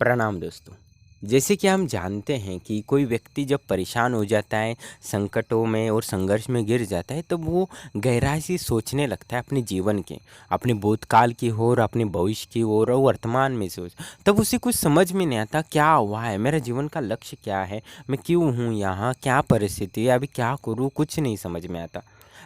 प्रणाम दोस्तों। जैसे कि हम जानते हैं कि कोई व्यक्ति जब परेशान हो जाता है, संकटों में और संघर्ष में गिर जाता है, तब वो गहराई से सोचने लगता है अपने जीवन के, अपने भूतकाल की ओर, अपने भविष्य की ओर और वर्तमान में सोच। तब उसे कुछ समझ में नहीं आता क्या हुआ है, मेरा जीवन का लक्ष्य क्या है, मैं क्यों हूँ यहाँ, क्या परिस्थिति है, अभी क्या करूँ, कुछ नहीं समझ में आता।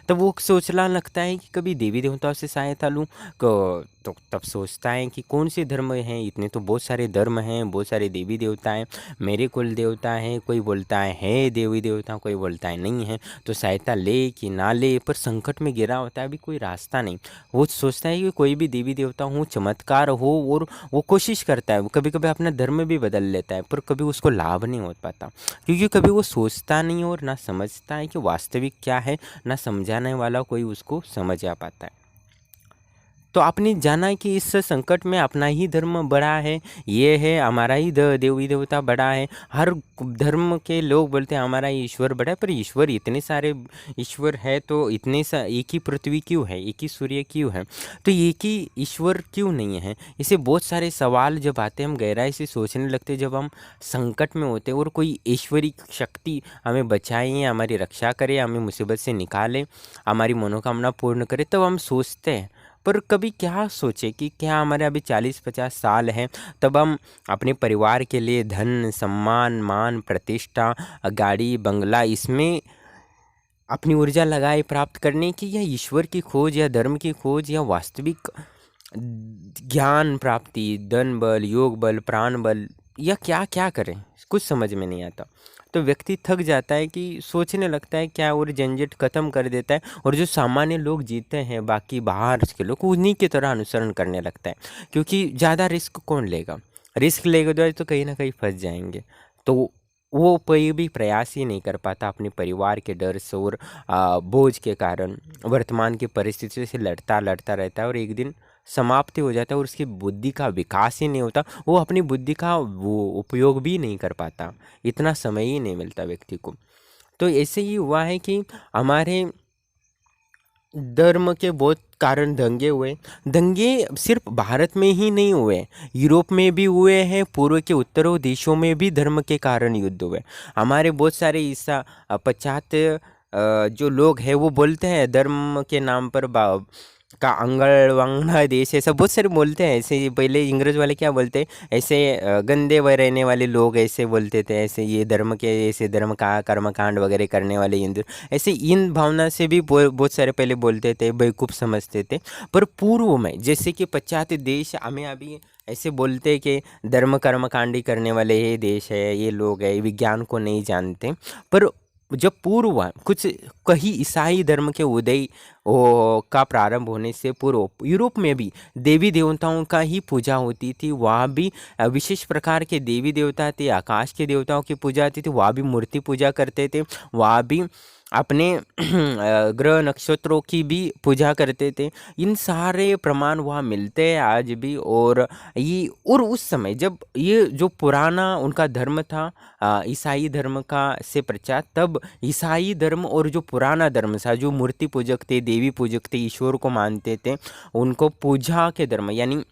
तब वो सोचना लगता है कि कभी देवी देवताओं से सहायता लूँ। तो तब सोचता है कि कौन से धर्म हैं, इतने तो बहुत सारे धर्म हैं, बहुत सारे देवी देवता हैं, मेरे कुल देवता हैं। कोई बोलता है देवी देवता, कोई बोलता है नहीं है, तो सहायता ले कि ना ले। पर संकट में गिरा होता है, अभी कोई रास्ता नहीं। वो सोचता है कि कोई भी देवी देवता हो, चमत्कार हो, और वो कोशिश करता है, वो कभी कभी अपना धर्म भी बदल लेता है, पर कभी उसको लाभ नहीं हो पाता, क्योंकि कभी वो सोचता नहीं और ना समझता है कि वास्तविक क्या है, ना समझाने वाला कोई उसको समझ आ पाता है। तो आपने जाना है कि इस संकट में अपना ही धर्म बड़ा है, ये है हमारा ही देवी देवता बड़ा है। हर धर्म के लोग बोलते हैं हमारा ही ईश्वर बड़ा है, पर ईश्वर इतने सारे ईश्वर है, तो एक ही पृथ्वी क्यों है, एक ही सूर्य क्यों है, तो एक ही ईश्वर क्यों नहीं है। इसे बहुत सारे सवाल जब आते हैं, हम गहराई से सोचने लगते हैं, जब हम संकट में होते हैं और कोई ईश्वरिक शक्ति हमें बचाए, हमारी रक्षा करे, हमें मुसीबत से निकाले, हमारी मनोकामना पूर्ण करे, तब हम सोचते हैं। पर कभी क्या सोचे कि क्या हमारे अभी 40-50 साल हैं, तब हम अपने परिवार के लिए धन, सम्मान, मान, प्रतिष्ठा, गाड़ी, बंगला, इसमें अपनी ऊर्जा लगाए प्राप्त करने की, या ईश्वर की खोज, या धर्म की खोज, या वास्तविक ज्ञान प्राप्ति, धन बल, योग बल, प्राण बल, या क्या क्या करें, कुछ समझ में नहीं आता। तो व्यक्ति थक जाता है कि सोचने लगता है क्या, और झंझट खत्म कर देता है, और जो सामान्य लोग जीते हैं, बाकी बाहर के लोग, उन्हीं की तरह अनुसरण करने लगता है, क्योंकि ज़्यादा रिस्क कौन लेगा, रिस्क लेगा तो कहीं ना कहीं फंस जाएंगे। तो वो कोई भी प्रयास ही नहीं कर पाता, अपने परिवार के डर से और बोझ के कारण वर्तमान की परिस्थितियों से लड़ता लड़ता रहता है, और एक दिन समाप्ति हो जाता है, और उसकी बुद्धि का विकास ही नहीं होता, वो अपनी बुद्धि का वो उपयोग भी नहीं कर पाता, इतना समय ही नहीं मिलता व्यक्ति को। तो ऐसे ही हुआ है कि हमारे धर्म के बहुत कारण दंगे हुए। दंगे सिर्फ भारत में ही नहीं हुए, यूरोप में भी हुए हैं, पूर्व के उत्तरों देशों में भी धर्म के कारण युद्ध हुए। हमारे बहुत सारे ईसा पश्चात्य जो लोग हैं, वो बोलते हैं धर्म के नाम पर का अंगड़ वंगड़ा देश, ऐसा बहुत सारे बोलते हैं। ऐसे ही पहले इंग्रज वाले क्या बोलते हैं, ऐसे गंदे वह रहने वाले लोग ऐसे बोलते थे, ऐसे ये धर्म के, ऐसे धर्म का कर्मकांड वगैरह करने वाले हिंदू, ऐसे इन भावना से भी बहुत सारे पहले बोलते थे, बेवकूफ़ समझते थे। पर पूर्व में जैसे कि पश्चात्य देश हमें अभी ऐसे बोलते हैं कि धर्म कर्मकांडी करने वाले ये देश है, ये लोग है, विज्ञान को नहीं जानते। पर जब पूर्व कुछ कहीं ईसाई धर्म के उदय का प्रारंभ होने से पूर्व यूरोप में भी देवी देवताओं का ही पूजा होती थी। वहाँ भी विशेष प्रकार के देवी देवता थे, आकाश के देवताओं की पूजा होती थी, वहाँ भी मूर्ति पूजा करते थे, वहाँ भी अपने ग्रह नक्षत्रों की भी पूजा करते थे। इन सारे प्रमाण वहाँ मिलते हैं आज भी। और उस समय जब ये जो पुराना उनका धर्म था, ईसाई धर्म का से पश्चात, तब ईसाई धर्म और जो पुराना धर्म था, जो मूर्ति पूजक थे, देवी पूजक थे, ईश्वर को मानते थे, उनको पूजा के धर्म यानी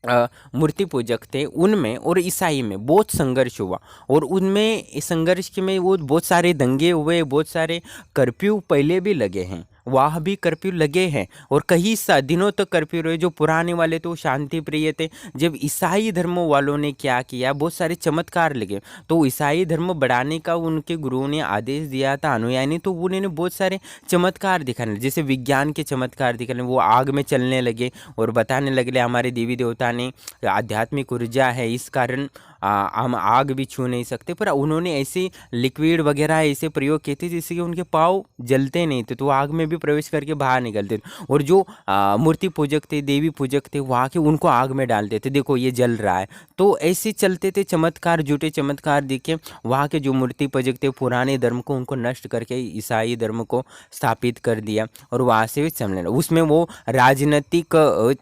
मूर्ति पूजक थे, उनमें और ईसाई में बहुत संघर्ष हुआ। और उनमें इस संघर्ष के में वो बहुत सारे दंगे हुए, बहुत सारे कर्फ्यू पहले भी लगे हैं, वहाँ भी कर्फ्यू लगे हैं, और कई दिनों तक कर्फ्यू रहे। जो पुराने वाले तो शांति प्रिय थे। जब ईसाई धर्म वालों ने क्या किया, बहुत सारे चमत्कार लगे, तो ईसाई धर्म बढ़ाने का उनके गुरुओं ने आदेश दिया था अनुयायी, तो उन्होंने बहुत सारे चमत्कार दिखाने, जैसे विज्ञान के चमत्कार दिखाने, वो आग में चलने लगे और बताने लगे हमारे देवी देवता ने आध्यात्मिक ऊर्जा है, इस कारण हम आग भी छू नहीं सकते। पर उन्होंने ऐसे लिक्विड वगैरह ऐसे प्रयोग किए थे जिससे कि उनके पाँव जलते नहीं थे, तो आग में भी प्रवेश करके बाहर निकलते थे। और जो मूर्ति पूजक थे, देवी पूजक थे, वहाँ के उनको आग में डालते थे, देखो ये जल रहा है। तो ऐसे चलते थे चमत्कार, झूठे चमत्कार दिखे। वहाँ के जो मूर्ति पूजक थे, पुराने धर्म को उनको नष्ट करके ईसाई धर्म को स्थापित कर दिया, और वहाँ से चलने लगा। उसमें वो राजनीतिक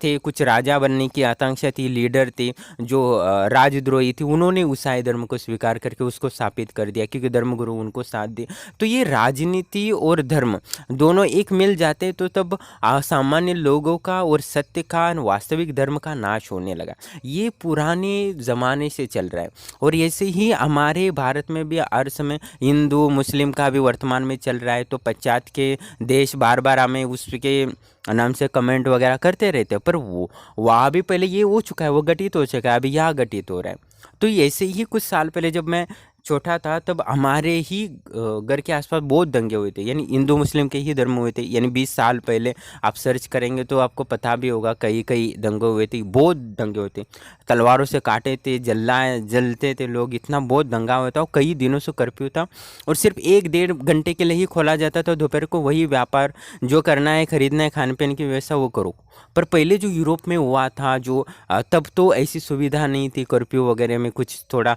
थे, कुछ राजा बनने की आकांक्षा थी, लीडर थे, जो राजद्रोही थी, उन्होंने ईसाई धर्म को स्वीकार करके उसको स्थापित कर दिया क्योंकि धर्मगुरु उनको साथ दिए। तो ये राजनीति और धर्म दोनों एक मिल जाते तो तब सामान्य लोगों का और सत्य का वास्तविक धर्म का नाश होने लगा। ये पुराने ज़माने से चल रहा है और ऐसे ही हमारे भारत में भी हर समय हिंदू मुस्लिम का भी वर्तमान में चल रहा है। तो पश्चात के देश बार बार हमें उसके नाम से कमेंट वगैरह करते रहते हैं, पर वो वहाँ भी पहले ये हो चुका है, वो घटित हो चुका है, अभी यहाँ घटित हो रहा है। तो ऐसे ही कुछ साल पहले जब मैं छोटा था तब हमारे ही घर के आसपास बहुत दंगे हुए थे, यानी हिंदू मुस्लिम के ही धर्म हुए थे। यानी 20 साल पहले आप सर्च करेंगे तो आपको पता भी होगा, कई कई दंगे हुए थे, बहुत दंगे हुए थे, तलवारों से काटे थे, जलते थे लोग, इतना बहुत दंगा हुआ था। और कई दिनों से कर्फ्यू था और सिर्फ 1-1.5 घंटे के लिए ही खोला जाता था दोपहर को। वही व्यापार जो करना है, खरीदना है, खाने पीने की व्यवस्था वो करो। पर पहले जो यूरोप में हुआ था जो तब तो ऐसी सुविधा नहीं थी कर्फ्यू वगैरह में, कुछ थोड़ा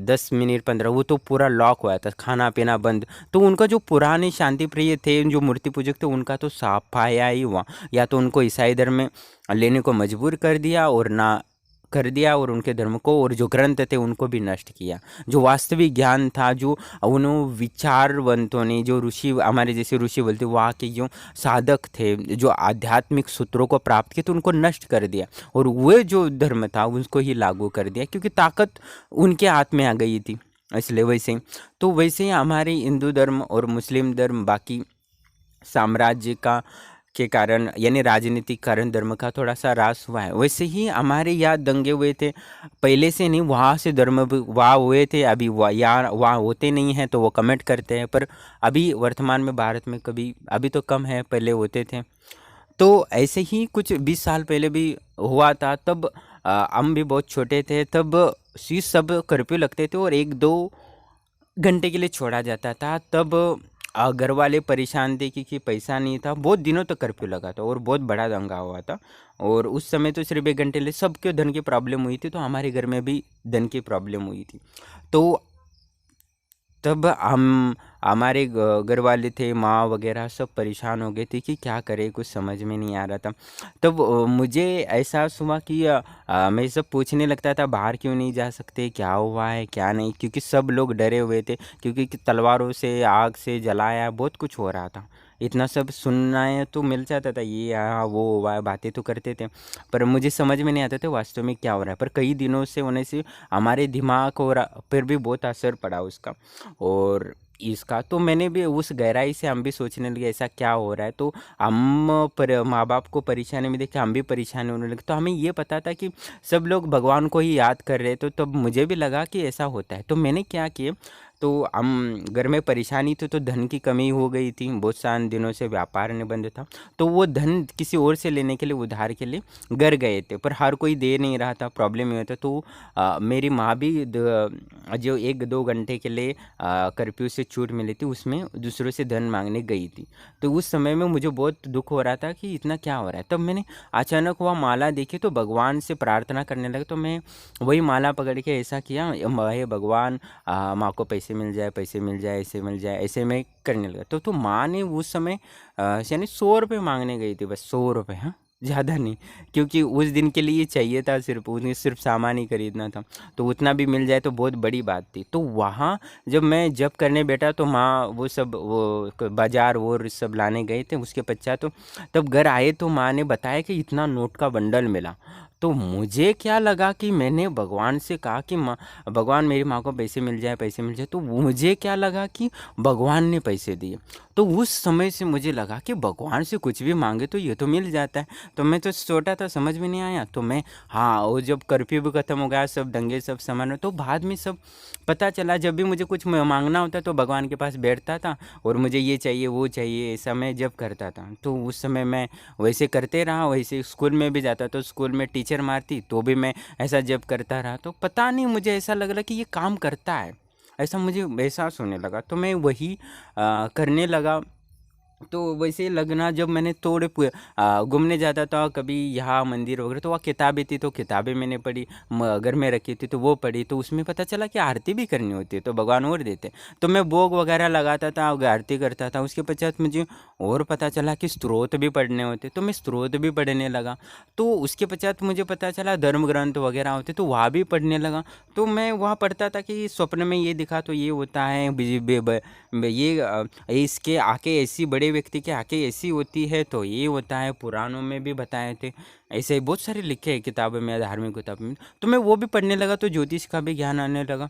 10 मिनट 15, वो तो पूरा लॉक हुआ था, खाना पीना बंद। तो उनका जो पुराने शांति प्रिय थे, जो मूर्ति पूजक थे, उनका तो सफाया ही हुआ, या तो उनको ईसाई धर्म में लेने को मजबूर कर दिया और ना कर दिया, और उनके धर्म को और जो ग्रंथ थे उनको भी नष्ट किया। जो वास्तविक ज्ञान था, जो उन विचारवंतों ने, जो ऋषि, हमारे जैसे ऋषि बोलते, वहाँ के जो साधक थे, जो आध्यात्मिक सूत्रों को प्राप्त किए, तो उनको नष्ट कर दिया और वह जो धर्म था उसको ही लागू कर दिया, क्योंकि ताकत उनके हाथ में आ गई थी। इसलिए वैसे ही हमारे हिंदू धर्म और मुस्लिम धर्म बाकी साम्राज्य का के कारण, यानी राजनीतिक कारण धर्म का थोड़ा सा ह्रास हुआ है। वैसे ही हमारे यहाँ दंगे हुए थे पहले से, नहीं वहाँ से धर्म भी वहाँ हुए थे, अभी वहाँ होते नहीं हैं तो वो कमेंट करते हैं। पर अभी वर्तमान में भारत में कभी अभी तो कम है, पहले होते थे। तो ऐसे ही कुछ 20 साल पहले भी हुआ था। तब हम भी बहुत छोटे थे, तब सब कर्फ्यू लगते थे और 1-2 घंटे के लिए छोड़ा जाता था। तब घर वाले परेशान थे क्योंकि पैसा नहीं था, बहुत दिनों तक कर्फ्यू लगा था और बहुत बड़ा दंगा हुआ था। और उस समय तो सिर्फ 1 घंटे लिए सबके धन की प्रॉब्लम हुई थी, तो हमारे घर में भी धन की प्रॉब्लम हुई थी। तो तब हमारे घर वाले थे, माँ वगैरह सब परेशान हो गए थे कि क्या करें, कुछ समझ में नहीं आ रहा था। तब मुझे एहसास हुआ कि मैं सब पूछने लगता था, बाहर क्यों नहीं जा सकते, क्या हुआ है क्या नहीं, क्योंकि सब लोग डरे हुए थे, क्योंकि तलवारों से, आग से जलाया, बहुत कुछ हो रहा था। इतना सब सुनना है तो मिल जाता था, ये यहाँ वो हुआ है, बातें तो करते थे, पर मुझे समझ में नहीं आता था वास्तव में क्या हो रहा है। पर कई दिनों से होने से हमारे दिमाग और पर भी बहुत असर पड़ा उसका और इसका। तो मैंने भी उस गहराई से हम भी सोचने लगे ऐसा क्या हो रहा है। तो हम पर माँ बाप को परेशानी में देख के हम भी परेशान होने लगे। तो हमें ये पता था कि सब लोग भगवान को ही याद कर रहे, तो तब मुझे भी लगा कि ऐसा होता है। तो मैंने क्या किया, तो हम घर में परेशानी थी, तो धन की कमी हो गई थी, बहुत सारे दिनों से व्यापार नहीं बंद था, तो वो धन किसी और से लेने के लिए, उधार के लिए घर गए थे, पर हर कोई दे नहीं रहा था, प्रॉब्लम हुआ था। तो मेरी माँ भी जो 1-2 घंटे के लिए कर्फ्यू से छूट मिली थी, उसमें दूसरों से धन मांगने गई थी। तो उस समय में मुझे बहुत दुख हो रहा था कि इतना क्या हो रहा है। तब मैंने अचानक वह माला देखी, तो भगवान से प्रार्थना करने लगा। तो मैं वही माला पकड़ के ऐसा किया, हे भगवान, माँ को पैसे मिल जाए, पैसे मिल जाए, ऐसे मिल जाए, ऐसे मैं करने लगा। तो माँ ने उस समय यानी 100 रुपये मांगने गई थी, बस 100 रुपये, हाँ, ज़्यादा नहीं, क्योंकि उस दिन के लिए चाहिए था, सिर्फ उन्हें सिर्फ सामान ही खरीदना था। तो उतना भी मिल जाए तो बहुत बड़ी बात थी। तो वहाँ जब मैं जब करने बैठा तो माँ वो सब वो बाजार वो सब लाने गए थे। उसके पश्चात तो तब घर आए तो माँ ने बताया कि इतना नोट का बंडल मिला। तो मुझे क्या लगा कि मैंने भगवान से कहा कि माँ, भगवान मेरी माँ को पैसे मिल जाए, पैसे मिल जाए। तो मुझे क्या लगा कि भगवान ने पैसे दिए। तो उस समय से मुझे लगा कि भगवान से कुछ भी मांगे तो ये तो मिल जाता है। तो मैं तो छोटा था, समझ में नहीं आया। तो मैं, हाँ, वो जब कर्फ्यू भी ख़त्म हो गया, सब दंगे सब सामान, तो बाद में सब पता चला, जब भी मुझे कुछ मांगना होता तो भगवान के पास बैठता था और मुझे ये चाहिए वो चाहिए, ऐसा मैं जब करता था। तो उस समय मैं वैसे करते रहा। वैसे स्कूल में भी जाता तो स्कूल में टीचर मारती तो भी मैं ऐसा जब करता रहा। तो पता नहीं मुझे ऐसा लग रहा कि ये काम करता है, ऐसा मुझे एहसास होने लगा। तो मैं वही करने लगा। तो वैसे ही लगना जब मैंने थोड़े घूमने जाता था कभी यहाँ मंदिर वगैरह, तो वहाँ किताबें थी तो किताबें मैंने पढ़ी, घर में रखी थी तो वो पढ़ी, तो उसमें पता चला कि आरती भी करनी होती है तो भगवान और देते। तो मैं भोग वगैरह लगाता था और आरती करता था। उसके पश्चात मुझे और पता चला कि स्त्रोत भी पढ़ने होते, तो मैं स्त्रोत भी पढ़ने लगा। तो उसके पश्चात मुझे पता चला धर्म ग्रंथ वगैरह होते तो वहाँ भी पढ़ने लगा। तो मैं वहाँ पढ़ता था कि स्वप्न में ये दिखा तो ये होता है, ये इसके आंखें ऐसी, बड़े व्यक्ति की आंखें ऐसी होती है तो ये होता है, पुराणों में भी बताए थे। ऐसे ही बहुत सारे लिखे हैं किताबों में, धार्मिक किताबों में। तो मैं वो भी पढ़ने लगा तो ज्योतिष का भी ज्ञान आने लगा।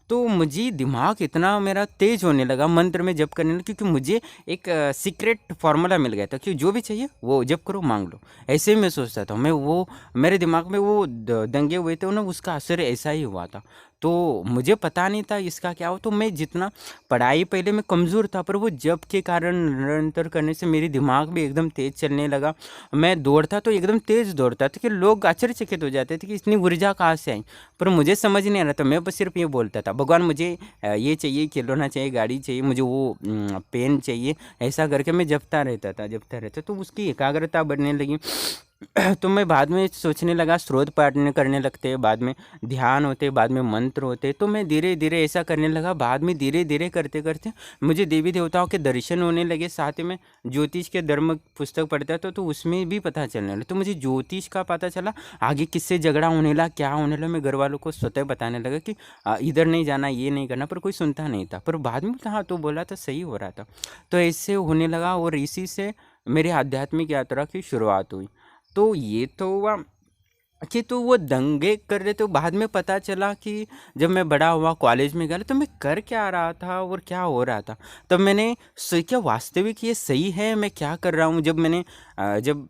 तो मुझे दिमाग इतना मेरा तेज होने लगा मंत्र में जप करने लगा, क्योंकि मुझे एक सीक्रेट फार्मूला मिल गया था कि जो भी चाहिए वो जप करो, मांग लो। ऐसे ही मैं सोचता था। मैं वो मेरे दिमाग में वो दंगे हुए थे ना, उसका असर ऐसा ही हुआ था। तो मुझे पता नहीं था इसका क्या हो। तो मैं जितना पढ़ाई पहले मैं कमज़ोर था, पर वो जप के कारण निरंतर करने से मेरी दिमाग भी एकदम तेज़ चलने लगा। मैं दौड़ता तो एकदम तेज़ दौड़ता था कि लोग आश्चर्यचकित हो जाते थे कि इतनी ऊर्जा कहाँ से आई। पर मुझे समझ नहीं आ रहा था। मैं बस सिर्फ ये बोलता था, भगवान मुझे ये चाहिए, खिलौना चाहिए, गाड़ी चाहिए, मुझे वो पेन चाहिए। ऐसा करके मैं जपता रहता तो उसकी एकाग्रता बढ़ने लगी। तो मैं बाद में सोचने लगा, स्रोत पाठने करने लगते हैं, बाद में ध्यान होते, बाद में मंत्र होते। तो मैं धीरे धीरे ऐसा करने लगा। बाद में धीरे धीरे करते करते मुझे देवी देवताओं के दर्शन होने लगे। साथ ही में ज्योतिष के धर्म पुस्तक पढ़ता था तो उसमें भी पता चलने लगा। तो मुझे ज्योतिष का पता चला, आगे किससे झगड़ा होने लगा, क्या होने लगा। मैं घर वालों को स्वतः बताने लगा कि इधर नहीं जाना, ये नहीं करना, पर कोई सुनता नहीं था। पर बाद में हाँ तो बोला था, सही हो रहा था। तो ऐसे होने लगा और इसी से मेरी आध्यात्मिक यात्रा की शुरुआत हुई। तो ये तो हुआ कि तो वो दंगे कर रहे। तो बाद में पता चला कि जब मैं बड़ा हुआ, कॉलेज में गया, तो मैं कर क्या रहा था और क्या हो रहा था। तब मैंने क्या वास्तविक ये सही है, मैं क्या कर रहा हूँ। जब मैंने जब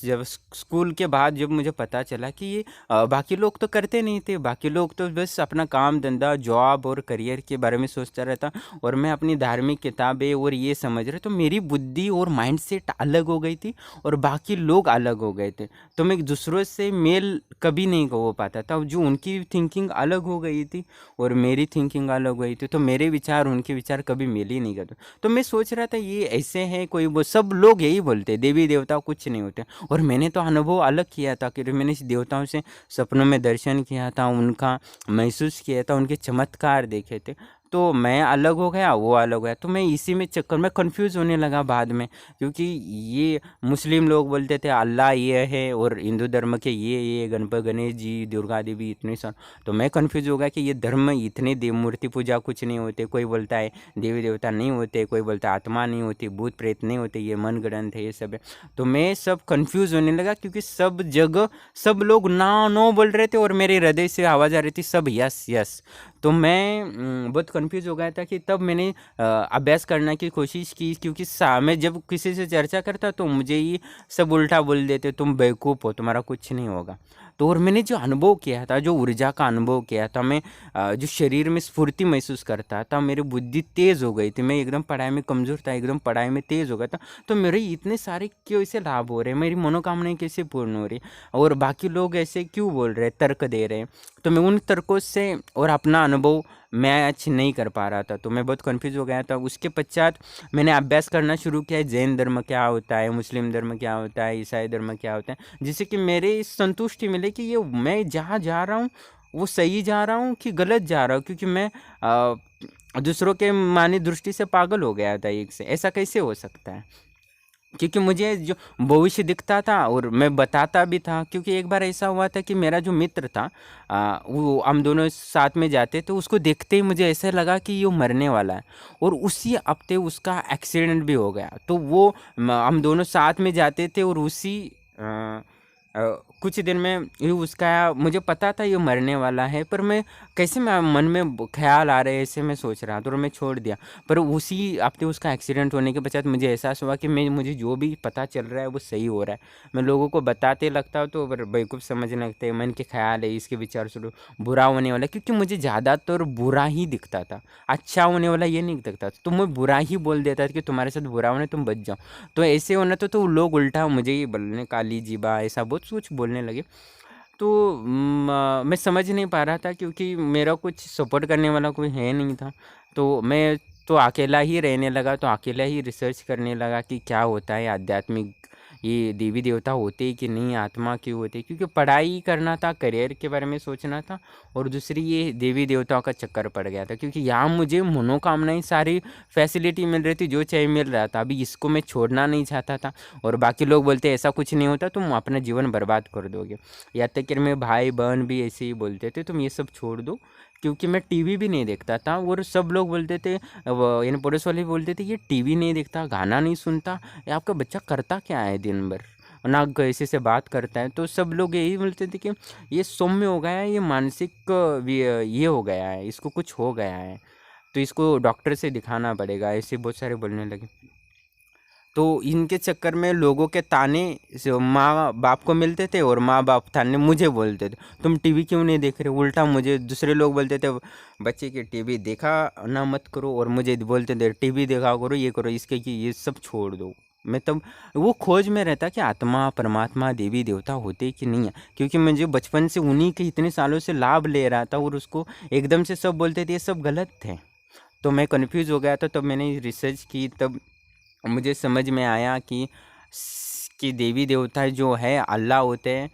जब स्कूल के बाद जब मुझे पता चला कि ये बाकी लोग तो करते नहीं थे, बाकी लोग तो बस अपना काम धंधा, जॉब और करियर के बारे में सोचता रहता, और मैं अपनी धार्मिक किताबें और ये समझ रहे। तो मेरी बुद्धि और माइंडसेट अलग हो गई थी और बाकी लोग अलग हो गए थे। तो मैं दूसरों से मेल कभी नहीं हो पाता था। जो उनकी थिंकिंग अलग हो गई थी और मेरी थिंकिंग अलग हो गई थी, तो मेरे विचार उनके विचार कभी मेल ही नहीं करते। तो मैं सोच रहा था ये ऐसे है, कोई वो सब लोग यही बोलते देवी देवता कुछ नहीं होते। और मैंने तो अनुभव अलग किया था कि मैंने इस देवताओं से सपनों में दर्शन किया था, उनका महसूस किया था, उनके चमत्कार देखे थे। तो मैं अलग हो गया, वो अलग हो गया। तो मैं इसी में चक्कर में कंफ्यूज होने लगा बाद में, क्योंकि ये मुस्लिम लोग बोलते थे अल्लाह ये है, और हिंदू धर्म के ये गणपति, गणेश जी, दुर्गा देवी, इतने सारे। तो मैं कंफ्यूज हो गया कि ये धर्म इतने देव मूर्ति पूजा कुछ नहीं होते। कोई बोलता है देवी देवता नहीं होते, कोई बोलता है आत्मा नहीं होती, भूत प्रेत नहीं होते, ये मन गढ़ंत है, ये सब है। तो मैं सब कंफ्यूज होने लगा, क्योंकि सब जगह सब लोग ना नो बोल रहे थे और मेरे हृदय से आवाज़ आ रही थी सब यस यस। तो मैं बहुत कंफ्यूज हो गया था कि तब मैंने अभ्यास करने की कोशिश की, क्योंकि मैं जब किसी से चर्चा करता तो मुझे ही सब उल्टा बोल देते, तुम बेवकूफ़ हो, तुम्हारा कुछ नहीं होगा। तो और मैंने जो अनुभव किया था, जो ऊर्जा का अनुभव किया था, मैं जो शरीर में स्फूर्ति महसूस करता था, मेरी बुद्धि तेज़ हो गई थी। मैं एकदम पढ़ाई में कमज़ोर था, एकदम पढ़ाई में तेज़ हो गया था। तो मेरे इतने सारे क्यों ऐसे लाभ हो रहे हैं, मेरी मनोकामनाएं कैसे पूर्ण हो रही, और बाकी लोग ऐसे क्यों बोल रहे, तर्क दे रहे हैं। तो मैं उन तर्कों से और अपना अनुभव मैच नहीं कर पा रहा था। तो मैं बहुत कंफ्यूज हो गया था। उसके पश्चात मैंने अभ्यास करना शुरू किया, जैन धर्म क्या होता है, मुस्लिम धर्म क्या होता है, ईसाई धर्म क्या होता है, जिससे कि मेरे संतुष्टि मिले कि ये मैं जहाँ जा रहा हूँ वो सही जा रहा हूँ कि गलत जा रहा हूँ। क्योंकि मैं दूसरों के मानी दृष्टि से पागल हो गया था एक से। ऐसा कैसे हो सकता है, क्योंकि मुझे जो भविष्य दिखता था और मैं बताता भी था। क्योंकि एक बार ऐसा हुआ था कि मेरा जो मित्र था, वो हम दोनों साथ में जाते, तो उसको देखते ही मुझे ऐसा लगा कि ये मरने वाला है, और उसी हफ्ते उसका एक्सीडेंट भी हो गया। तो वो हम दोनों साथ में जाते थे, और उसी कुछ दिन में ये उसका मुझे पता था ये मरने वाला है, पर मैं कैसे मैं मन में ख्याल आ रहे ऐसे मैं सोच रहा था और मैं छोड़ दिया। पर उसी हफ्ते उसका एक्सीडेंट होने के पश्चात मुझे एहसास हुआ कि मुझे जो भी पता चल रहा है वो सही हो रहा है। मैं लोगों को बताते लगता हूँ तो बेवकूफ़ समझने लगते हैं, मन के ख्याल है, इसके विचार सुनो, बुरा होने वाला। क्योंकि मुझे ज़्यादातर बुरा ही दिखता था, अच्छा होने वाला ये नहीं दिखता था। तो मैं बुरा ही बोल देता था कि तुम्हारे साथ बुरा होने, तुम बच जाओ। तो ऐसे होना तो लोग उल्टा मुझे ही बोलने, काली जीबा, ऐसा बहुत कुछ बोलने लगे। तो मैं समझ नहीं पा रहा था, क्योंकि मेरा कुछ सपोर्ट करने वाला कोई है नहीं था। तो मैं तो अकेला ही रहने लगा, तो अकेला ही रिसर्च करने लगा कि क्या होता है आध्यात्मिक, ये देवी देवता होते ही कि नहीं, आत्मा क्यों होती है, क्योंकि पढ़ाई करना था, करियर के बारे में सोचना था, और दूसरी ये देवी देवताओं का चक्कर पड़ गया था, क्योंकि यहाँ मुझे मनोकामनाएं सारी फैसिलिटी मिल रही थी, जो चाहिए मिल रहा था। अभी इसको मैं छोड़ना नहीं चाहता था, और बाकी लोग बोलते ऐसा कुछ नहीं होता, तुम अपना जीवन बर्बाद कर दोगे। या तक कि मेरे भाई बहन भी ऐसे ही बोलते थे, तुम ये सब छोड़ दो, क्योंकि मैं टीवी भी नहीं देखता था, और सब लोग बोलते थे, यानी पड़ोस वाले बोलते थे, ये टीवी नहीं देखता, गाना नहीं सुनता, ये आपका बच्चा करता क्या है दिन भर, ना किसी से बात करता है। तो सब लोग यही बोलते थे कि ये सौम्य हो गया है, ये मानसिक ये हो गया है, इसको कुछ हो गया है, तो इसको डॉक्टर से दिखाना पड़ेगा, ऐसे बहुत सारे बोलने लगे। तो इनके चक्कर में लोगों के ताने माँ बाप को मिलते थे, और माँ बाप ताने मुझे बोलते थे, तुम टीवी क्यों नहीं देख रहे। उल्टा मुझे दूसरे लोग बोलते थे, बच्चे की टीवी देखा ना मत करो, और मुझे बोलते थे टीवी देखा करो, ये करो, इसके कि ये सब छोड़ दो। मैं तब वो खोज में रहता कि आत्मा, परमात्मा, देवी देवता होते कि नहीं है, क्योंकि मुझे बचपन से उन्हीं के इतने सालों से लाभ ले रहा था, और उसको एकदम से सब बोलते थे ये सब गलत थे। तो मैं कन्फ्यूज़ हो गया था, तब मैंने रिसर्च की, तब मुझे समझ में आया कि देवी देवता जो है अल्लाह होते हैं।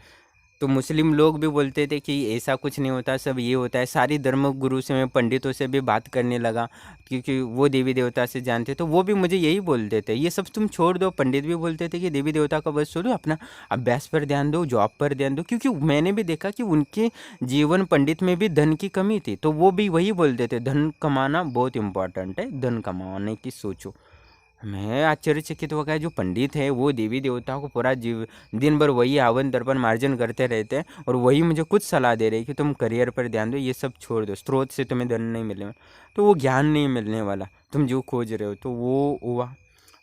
तो मुस्लिम लोग भी बोलते थे कि ऐसा कुछ नहीं होता, सब ये होता है। सारी धर्म गुरु से, मैं पंडितों से भी बात करने लगा, क्योंकि वो देवी देवता से जानते, तो वो भी मुझे यही बोलते थे, ये सब तुम छोड़ दो। पंडित भी बोलते थे कि देवी देवता का बस छोड़ो, अपना अभ्यास पर ध्यान दो, जॉब पर ध्यान दो, क्योंकि मैंने भी देखा कि उनके जीवन पंडित में भी धन की कमी थी, तो वो भी वही बोलते थे, धन कमाना बहुत इंपॉर्टेंट है, धन कमाने की सोचो। मैं आश्चर्यचकित हो गया, जो पंडित है वो देवी देवताओं को पूरा दिन भर वही हवन दर्पण मार्जन करते रहते हैं, और वही मुझे कुछ सलाह दे रहे हैं कि तुम करियर पर ध्यान दो, ये सब छोड़ दो, स्रोत से तुम्हें धन नहीं मिलेगा, तो वो ज्ञान नहीं मिलने वाला, तुम जो खोज रहे हो। तो वो हुआ,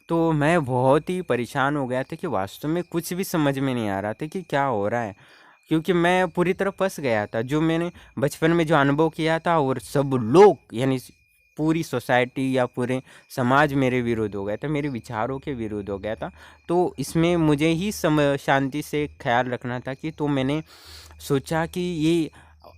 तो मैं बहुत ही परेशान हो गया था कि वास्तव में कुछ भी समझ में नहीं आ रहा था कि क्या हो रहा है, क्योंकि मैं पूरी तरह फंस गया था। जो मैंने बचपन में जो अनुभव किया था, और सब लोग, यानी पूरी सोसाइटी या पूरे समाज मेरे विरुद्ध हो गया था, मेरे विचारों के विरुद्ध हो गया था। तो इसमें मुझे ही शांति से ख्याल रखना था कि, तो मैंने सोचा कि ये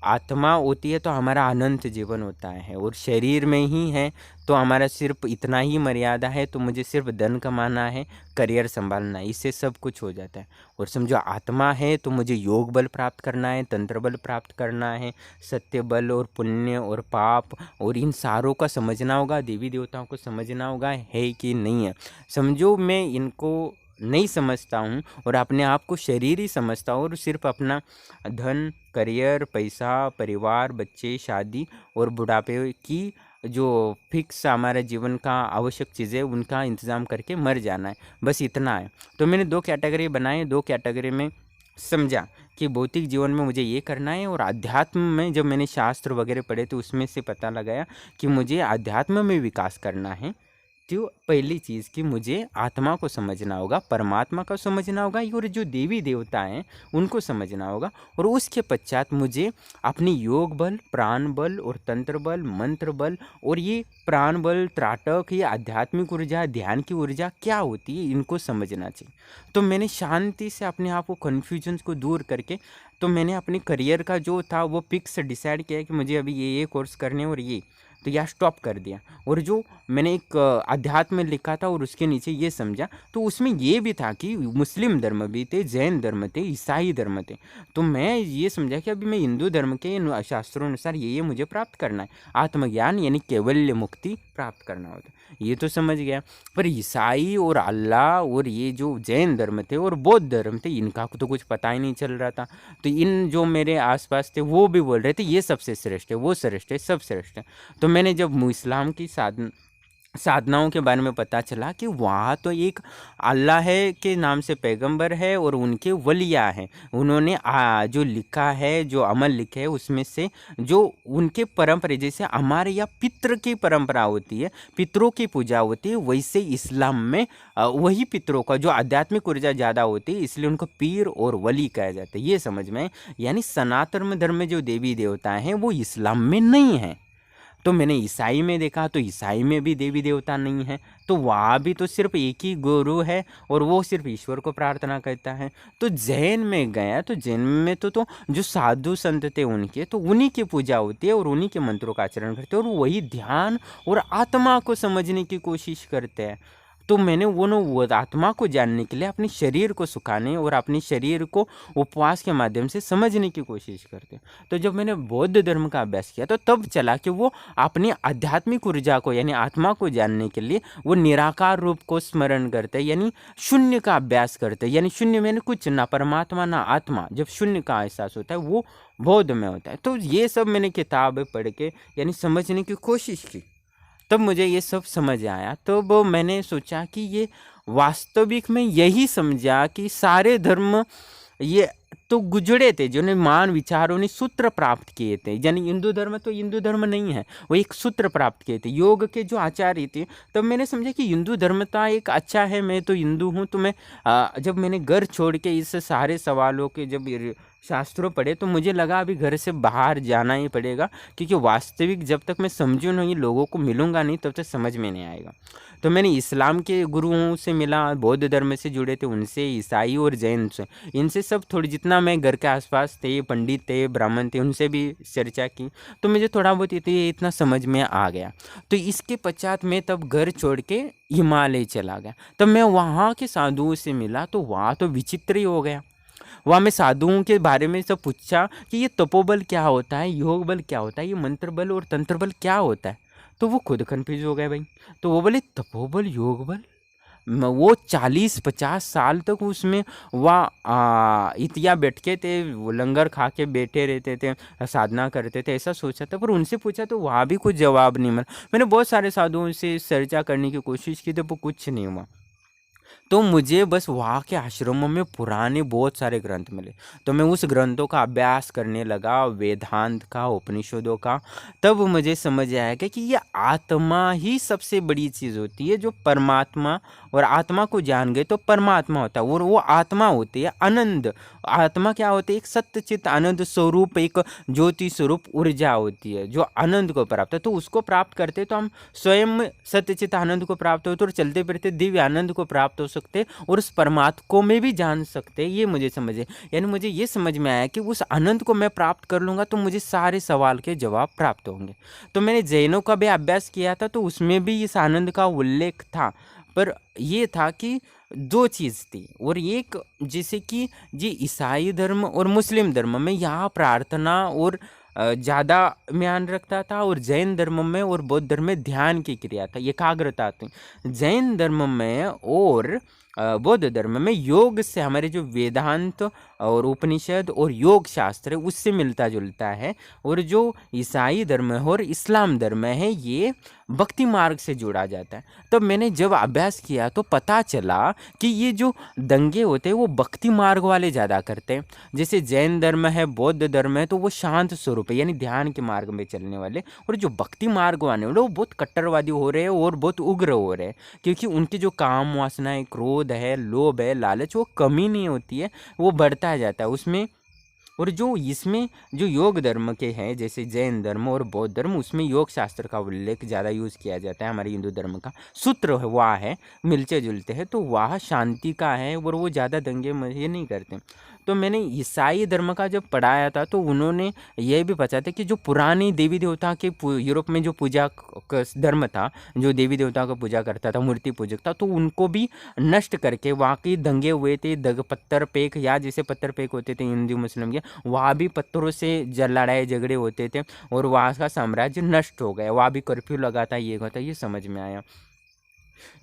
आत्मा होती है तो हमारा अनंत जीवन होता है, और शरीर में ही है तो हमारा सिर्फ इतना ही मर्यादा है, तो मुझे सिर्फ धन कमाना है, करियर संभालना है, इससे सब कुछ हो जाता है। और समझो आत्मा है तो मुझे योग बल प्राप्त करना है, तंत्र बल प्राप्त करना है, सत्य बल और पुण्य और पाप, और इन सारों का समझना होगा, देवी देवताओं को समझना होगा है कि नहीं है। समझो मैं इनको नहीं समझता हूँ, और अपने आप को शरीर ही समझता हूँ, और सिर्फ अपना धन, करियर, पैसा, परिवार, बच्चे, शादी और बुढ़ापे की जो फिक्स हमारे जीवन का आवश्यक चीज़ें, उनका इंतज़ाम करके मर जाना है, बस इतना है। तो मैंने 2 कैटेगरी बनाए, 2 कैटेगरी में समझा कि भौतिक जीवन में मुझे ये करना है, और अध्यात्म में जब मैंने शास्त्र वगैरह पढ़े तो उसमें से पता लगाया कि मुझे अध्यात्म में विकास करना है। तो पहली चीज़ कि मुझे आत्मा को समझना होगा, परमात्मा को समझना होगा, और जो देवी देवता हैं उनको समझना होगा, और उसके पश्चात मुझे अपनी योग बल, प्राण बल और तंत्र बल, मंत्र बल, और ये प्राण बल, त्राटक, ये आध्यात्मिक ऊर्जा, ध्यान की ऊर्जा क्या होती है, इनको समझना चाहिए। तो मैंने शांति से अपने आप को, कन्फ्यूजन को दूर करके, तो मैंने अपने करियर का जो था वो फिक्स डिसाइड किया कि मुझे अभी ये कोर्स करने, और ये तो यह स्टॉप कर दिया। और जो मैंने एक अध्यात्म में लिखा था और उसके नीचे ये समझा, तो उसमें ये भी था कि मुस्लिम धर्म भी थे, जैन धर्म थे, ईसाई धर्म थे। तो मैं ये समझा कि अभी मैं हिंदू धर्म के शास्त्रों अनुसार ये मुझे प्राप्त करना है, आत्मज्ञान यानी केवल्य मुक्ति प्राप्त करना होता, ये तो समझ गया। पर ईसाई और अल्लाह और ये जो जैन धर्म थे और बौद्ध धर्म थे, इनका तो कुछ पता ही नहीं चल रहा था। तो इन जो मेरे आसपास थे वो भी बोल रहे थे ये सबसे श्रेष्ठ है, वो श्रेष्ठ है, सब श्रेष्ठ है। तो मैंने जब इस्लाम की साधनाओं के बारे में पता चला कि वहाँ तो एक अल्लाह है के नाम से पैगंबर है और उनके वलिया हैं, उन्होंने जो लिखा है, जो अमल लिखे है, उसमें से जो उनके परंपरा, जैसे हमारे यहाँ पितृ की परंपरा होती है, पितरों की पूजा होती है, वैसे इस्लाम में वही पितरों का जो आध्यात्मिक ऊर्जा ज़्यादा होती है, इसलिए उनको पीर और वली कहा जाता है। ये समझ में, यानी सनातन धर्म में जो देवी देवता हैं वो इस्लाम में नहीं है। तो मैंने ईसाई में देखा तो ईसाई में भी देवी देवता नहीं है, तो वहाँ भी तो सिर्फ एक ही गुरु है और वो सिर्फ ईश्वर को प्रार्थना करता है। तो जैन में गया तो जैन में तो जो साधु संत थे उनके तो उन्हीं की पूजा होती है और उन्हीं के मंत्रों का आचरण करते हैं और वही ध्यान और आत्मा को समझने की कोशिश करते हैं। तो मैंने वो आत्मा को जानने के लिए अपने शरीर को सुखाने और अपने शरीर को उपवास के माध्यम से समझने की कोशिश करते हैं। तो जब मैंने बौद्ध धर्म का अभ्यास किया तो तब चला कि वो अपनी आध्यात्मिक ऊर्जा को यानी आत्मा को जानने के लिए वो निराकार रूप को स्मरण करते हैं, यानी शून्य का अभ्यास करते हैं। यानी शून्य में कुछ ना परमात्मा ना आत्मा, जब शून्य का एहसास होता है वो बौद्ध में होता है। तो ये सब मैंने किताब पढ़ के यानी समझने की कोशिश की, तब मुझे ये सब समझ आया। तो वो मैंने सोचा कि ये वास्तविक में यही समझा कि सारे धर्म ये तो गुजरे थे, जिन्हें मान विचारों ने सूत्र प्राप्त किए थे। यानी हिंदू धर्म तो हिंदू धर्म नहीं है, वो एक सूत्र प्राप्त किए थे योग के जो आचार्य थे। तब मैंने समझा कि हिंदू धर्मता एक अच्छा है, मैं तो हिंदू हूँ। तो मैं जब मैंने घर छोड़ के इस सारे सवालों के जब शास्त्रों पढ़े तो मुझे लगा अभी घर से बाहर जाना ही पड़ेगा, क्योंकि वास्तविक जब तक मैं समझूँ नहीं, लोगों को मिलूंगा नहीं, तब तक समझ में नहीं आएगा। तो मैंने इस्लाम के गुरुओं से मिला, बौद्ध धर्म से जुड़े थे उनसे, ईसाई और जैन से, इनसे सब थोड़ी जितना मैं घर के आसपास थे, पंडित थे, ब्राह्मण थे, उनसे भी चर्चा की। तो मुझे थोड़ा बहुत इतना समझ में आ गया। तो इसके पश्चात मैं तब घर छोड़ के हिमालय चला गया। तब मैं वहाँ के साधुओं से मिला तो वहाँ तो विचित्र ही हो गया। वहाँ मैं साधुओं के बारे में सब पूछा कि ये तपोबल क्या होता है, योग बल क्या होता है, ये मंत्र बल और तंत्र बल क्या होता है। तो वो खुद कन्फ्यूज हो गए भाई। तो वो बोले तपोबल योग बल, वो 40-50 साल तक उसमें वह इतिया बैठ के थे, वो लंगर खा के बैठे रहते थे, साधना करते थे, ऐसा सोचा था। पर उनसे पूछा तो वहाँ भी कुछ जवाब नहीं मिला। मैंने बहुत सारे साधुओं से चर्चा करने की कोशिश की तो वो कुछ नहीं हुआ। तो मुझे बस वहाँ के आश्रमों में पुराने बहुत सारे ग्रंथ मिले, तो मैं उस ग्रंथों का अभ्यास करने लगा, वेदांत का, उपनिषदों का। तब मुझे समझ आया कि ये आत्मा ही सबसे बड़ी चीज़ होती है, जो परमात्मा, और आत्मा को जान गए तो परमात्मा होता है, और वो आत्मा होती है आनंद। आत्मा क्या होती है? एक सत्यचित आनंद स्वरूप, एक ज्योति स्वरूप ऊर्जा होती है जो आनंद को प्राप्त है। तो उसको प्राप्त करते तो हम स्वयं सत्यचित आनंद को प्राप्त होते और चलते फिरते दिव्य आनंद को प्राप्त हो सकते और उस परमात्मा को में भी जान सकते। ये मुझे समझे, यानी मुझे ये समझ में आया कि उस आनंद को मैं प्राप्त कर लूँगा तो मुझे सारे सवाल के जवाब प्राप्त होंगे। तो मैंने जैनों का भी अभ्यास किया था तो उसमें भी इस आनंद का उल्लेख था, पर ये था कि दो चीज़ थी। और एक जैसे कि जी ईसाई धर्म और मुस्लिम धर्म में यहाँ प्रार्थना और ज़्यादा ध्यान रखता था, और जैन धर्म में और बौद्ध धर्म में ध्यान की क्रिया था, एकाग्रता थी। जैन धर्म में और बौद्ध धर्म में योग से हमारे जो वेदांत और उपनिषद और योग शास्त्र है उससे मिलता जुलता है, और जो ईसाई धर्म है और इस्लाम धर्म है ये भक्ति मार्ग से जोड़ा जाता है। तब मैंने जब अभ्यास किया तो पता चला कि ये जो दंगे होते हैं वो भक्ति मार्ग वाले ज़्यादा करते हैं। जैसे जैन धर्म है, बौद्ध धर्म है, तो वो शांत स्वरूप है, यानी ध्यान के मार्ग में चलने वाले। और जो भक्ति मार्ग वाले वो बहुत कट्टरवादी हो रहे हैं और बहुत उग्र हो रहे हैं, क्योंकि उनकी जो काम वासनाएं, क्रोध है, लोभ है, लालच, वो कमी नहीं होती है, वो बढ़ता जाता है उसमें। और जो इसमें जो योग धर्म के हैं जैसे जैन धर्म और बौद्ध धर्म, उसमें योग शास्त्र का उल्लेख ज़्यादा यूज़ किया जाता है। हमारे हिंदू धर्म का सूत्र है वह है, मिलते जुलते हैं, तो वह शांति का है और वो ज़्यादा दंगे ये नहीं करते। तो मैंने ईसाई धर्म का जब पढ़ाया था तो उन्होंने यह भी बताया था कि जो पुरानी देवी देवता के यूरोप में जो पूजा धर्म था, जो देवी देवता को पूजा करता था, मूर्ति पूजक था, तो उनको भी नष्ट करके वहाँ के दंगे हुए थे। पत्थर फेंक, या जैसे पत्थर फेंक होते थे हिंदू मुस्लिम के, वहाँ भी पत्थरों से लड़ाई झगड़े होते थे और वहाँ का साम्राज्य नष्ट हो गया। वहाँ भी कर्फ्यू लगा था, ये होता, ये समझ में आया।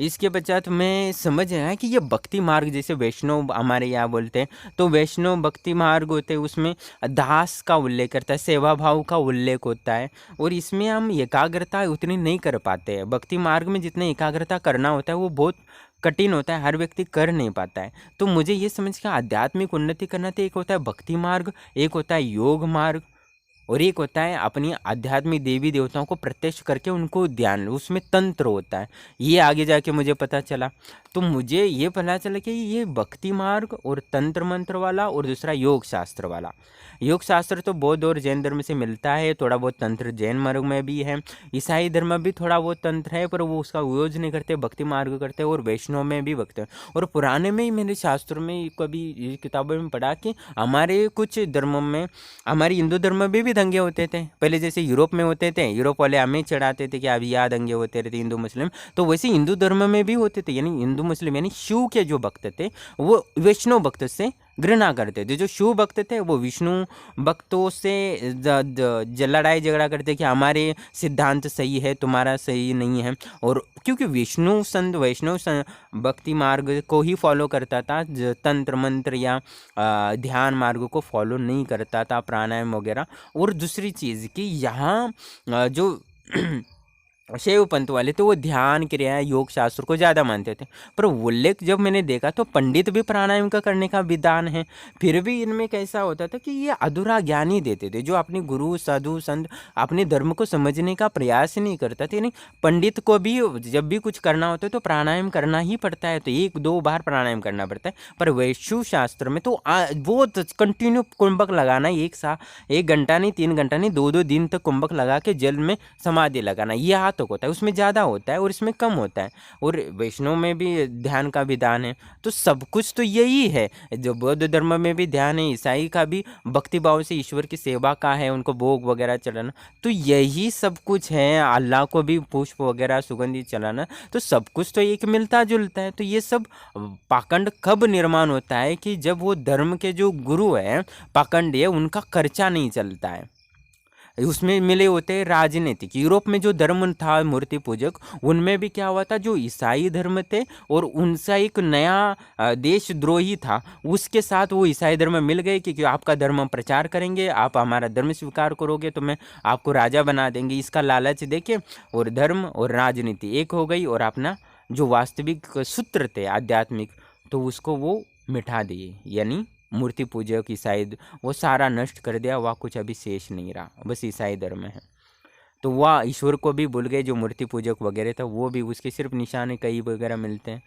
इसके पश्चात मैं समझ आया कि ये भक्ति मार्ग, जैसे वैष्णव हमारे यहाँ बोलते हैं, तो वैष्णव भक्ति मार्ग होते हैं, उसमें दास का उल्लेख करता है, सेवा भाव का उल्लेख होता है, और इसमें हम एकाग्रता उतनी नहीं कर पाते हैं। भक्ति मार्ग में जितना एकाग्रता करना होता है वो बहुत कठिन होता है, हर व्यक्ति कर नहीं पाता है। तो मुझे ये समझ के आध्यात्मिक उन्नति करना तो एक होता है भक्ति मार्ग, एक होता है योग मार्ग। और एक होता है अपनी आध्यात्मिक देवी देवताओं को प्रत्यक्ष करके उनको ध्यान, उसमें तंत्र होता है। ये आगे जाके मुझे पता चला। तो मुझे ये पता चला कि ये भक्ति मार्ग और तंत्र मंत्र वाला और दूसरा योग शास्त्र वाला। योग शास्त्र तो बौद्ध और जैन धर्म से मिलता है, थोड़ा बहुत तंत्र जैन मार्ग में भी है, ईसाई धर्म में भी थोड़ा बहुत तंत्र है, पर वो उसका यूज नहीं करते, भक्ति मार्ग करते हैं, और वैष्णव में भी भक्त हैं। और पुराने में ही मैंने शास्त्रों में कभी किताबों में पढ़ा कि हमारे कुछ धर्मों में, हमारे हिंदू धर्म में भी दंगे होते थे पहले, जैसे यूरोप में होते थे, यूरोप वाले हमें चढ़ाते थे कि अभी यहाँ दंगे होते रहते हिंदू मुस्लिम, तो वैसे हिंदू धर्म में भी होते थे। यानी हिंदू मुस्लिम यानी शिव के जो भक्त थे वो वैष्णव भक्त से घृणा करते थे, जो शिव भक्त थे वो विष्णु भक्तों से लड़ाई झगड़ा करते कि हमारे सिद्धांत सही है, तुम्हारा सही नहीं है। और क्योंकि विष्णु संत वैष्णव भक्ति मार्ग को ही फॉलो करता था, तंत्र मंत्र या ध्यान मार्ग को फॉलो नहीं करता था, प्राणायाम वगैरह। और दूसरी चीज़ कि यहाँ जो शैव पंथ वाले थे वो ध्यान क्रिया योग शास्त्र को ज़्यादा मानते थे, पर उल्लेख जब मैंने देखा तो पंडित भी प्राणायाम का करने का विधान है। फिर भी इनमें कैसा होता था कि ये अधूरा ज्ञान ही देते थे, जो अपने गुरु साधु संत अपने धर्म को समझने का प्रयास नहीं करता थे। नहीं, पंडित को भी जब भी कुछ करना होता है तो प्राणायाम करना ही पड़ता है, तो 1-2 बार प्राणायाम करना पड़ता है। पर वैष्णव शास्त्र में तो वो कंटिन्यू कुंभक लगाना, 1 घंटा नहीं, 3 घंटा नहीं, 2-2 दिन तक कुंभक लगा के जल में समाधि लगाना, ये तक होता है। उसमें ज़्यादा होता है और इसमें कम होता है। और वैष्णव में भी ध्यान का विधान है। तो सब कुछ तो यही है, जो बौद्ध धर्म में भी ध्यान है, ईसाई का भी भक्ति भाव से ईश्वर की सेवा का है, उनको भोग वगैरह चढ़ाना, तो यही सब कुछ है। अल्लाह को भी पुष्प वगैरह सुगंधित चढ़ाना, तो सब कुछ तो एक मिलता जुलता है। तो ये सब पाखंड कब निर्माण होता है कि जब वो धर्म के जो गुरु है पाखंड है, उनका खर्चा नहीं चलता है, उसमें मिले होते हैं राजनीतिक। यूरोप में जो धर्म था मूर्ति पूजक, उनमें भी क्या हुआ था, जो ईसाई धर्म थे और उनसा एक नया देशद्रोही था, उसके साथ वो ईसाई धर्म मिल गए कि आपका धर्म प्रचार करेंगे, आप हमारा धर्म स्वीकार करोगे तो मैं आपको राजा बना देंगे, इसका लालच देके। और धर्म और राजनीति एक हो गई, और अपना जो वास्तविक सूत्र थे आध्यात्मिक, तो उसको वो मिटा दिए। यानी मूर्ति पूजक ईसाई वो सारा नष्ट कर दिया, वह कुछ अभी शेष नहीं रहा, बस ईसाई धर्म है। तो वह ईश्वर को भी भूल गए, जो मूर्ति पूजक वगैरह था वो भी, उसके सिर्फ निशाने कई वगैरह मिलते हैं।